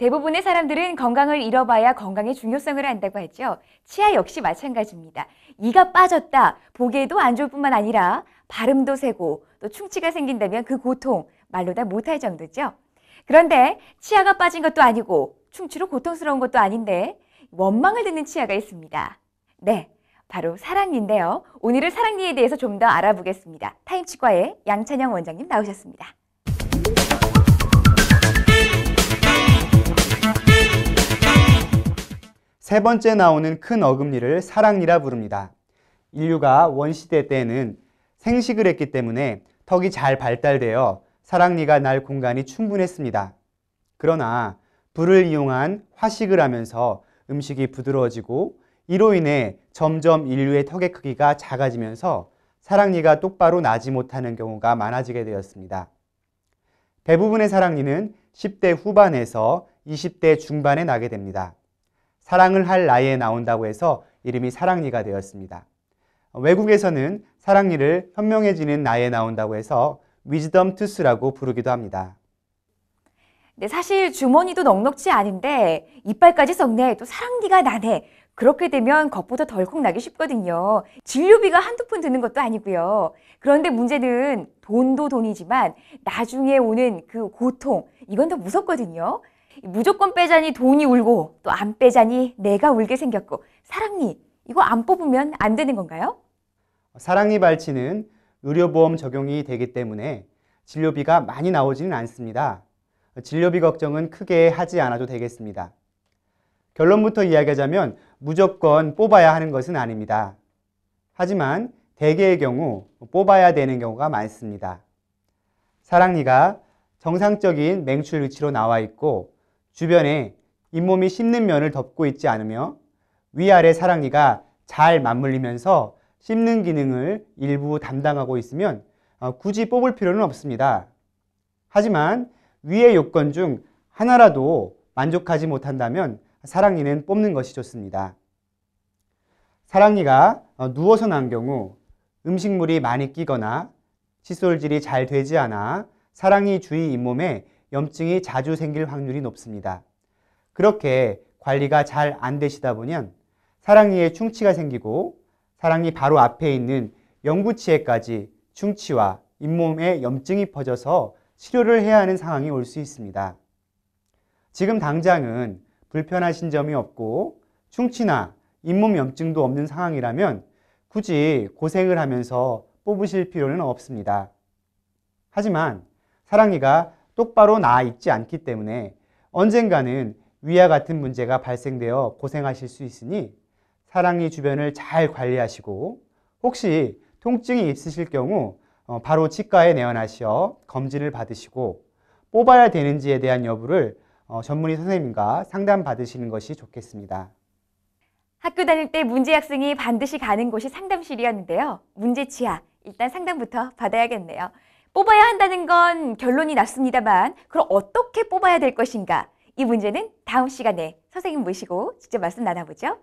대부분의 사람들은 건강을 잃어봐야 건강의 중요성을 안다고 하죠. 치아 역시 마찬가지입니다. 이가 빠졌다, 보기에도 안 좋을 뿐만 아니라 발음도 새고 또 충치가 생긴다면 그 고통 말로 다 못할 정도죠. 그런데 치아가 빠진 것도 아니고 충치로 고통스러운 것도 아닌데 원망을 듣는 치아가 있습니다. 네, 바로 사랑니인데요. 오늘은 사랑니에 대해서 좀 더 알아보겠습니다. 타임치과의 양찬영 원장님 나오셨습니다. 세 번째 나오는 큰 어금니를 사랑니라 부릅니다. 인류가 원시대 때에는 생식을 했기 때문에 턱이 잘 발달되어 사랑니가 날 공간이 충분했습니다. 그러나 불을 이용한 화식을 하면서 음식이 부드러워지고 이로 인해 점점 인류의 턱의 크기가 작아지면서 사랑니가 똑바로 나지 못하는 경우가 많아지게 되었습니다. 대부분의 사랑니는 10대 후반에서 20대 중반에 나게 됩니다. 사랑을 할 나이에 나온다고 해서 이름이 사랑니가 되었습니다. 외국에서는 사랑니를 현명해지는 나이에 나온다고 해서 위즈덤 투스라고 부르기도 합니다. 네, 사실 주머니도 넉넉지 않은데 이빨까지 썩네, 또 사랑니가 나네. 그렇게 되면 것보다 덜컥 나기 쉽거든요. 진료비가 한두 푼 드는 것도 아니고요. 그런데 문제는 돈도 돈이지만 나중에 오는 그 고통, 이건 더 무섭거든요. 무조건 빼자니 돈이 울고 또 안 빼자니 내가 울게 생겼고 사랑니, 이거 안 뽑으면 안 되는 건가요? 사랑니 발치는 의료보험 적용이 되기 때문에 진료비가 많이 나오지는 않습니다. 진료비 걱정은 크게 하지 않아도 되겠습니다. 결론부터 이야기하자면 무조건 뽑아야 하는 것은 아닙니다. 하지만 대개의 경우 뽑아야 되는 경우가 많습니다. 사랑니가 정상적인 맹출 위치로 나와 있고 주변에 잇몸이 씹는 면을 덮고 있지 않으며 위아래 사랑니가 잘 맞물리면서 씹는 기능을 일부 담당하고 있으면 굳이 뽑을 필요는 없습니다. 하지만 위의 요건 중 하나라도 만족하지 못한다면 사랑니는 뽑는 것이 좋습니다. 사랑니가 누워서 난 경우 음식물이 많이 끼거나 칫솔질이 잘 되지 않아 사랑니 주위 잇몸에 염증이 자주 생길 확률이 높습니다. 그렇게 관리가 잘 안 되시다 보면 사랑니에 충치가 생기고 사랑니 바로 앞에 있는 영구치에까지 충치와 잇몸에 염증이 퍼져서 치료를 해야 하는 상황이 올 수 있습니다. 지금 당장은 불편하신 점이 없고 충치나 잇몸 염증도 없는 상황이라면 굳이 고생을 하면서 뽑으실 필요는 없습니다. 하지만 사랑니가 똑바로 나아 있지 않기 때문에 언젠가는 위와 같은 문제가 발생되어 고생하실 수 있으니 사랑니 주변을 잘 관리하시고 혹시 통증이 있으실 경우 바로 치과에 내원하셔 검진을 받으시고 뽑아야 되는지에 대한 여부를 전문의 선생님과 상담 받으시는 것이 좋겠습니다. 학교 다닐 때 문제 학생이 반드시 가는 곳이 상담실이었는데요. 문제 치아, 일단 상담부터 받아야겠네요. 뽑아야 한다는 건 결론이 났습니다만 그럼 어떻게 뽑아야 될 것인가? 이 문제는 다음 시간에 선생님 모시고 직접 말씀 나눠보죠.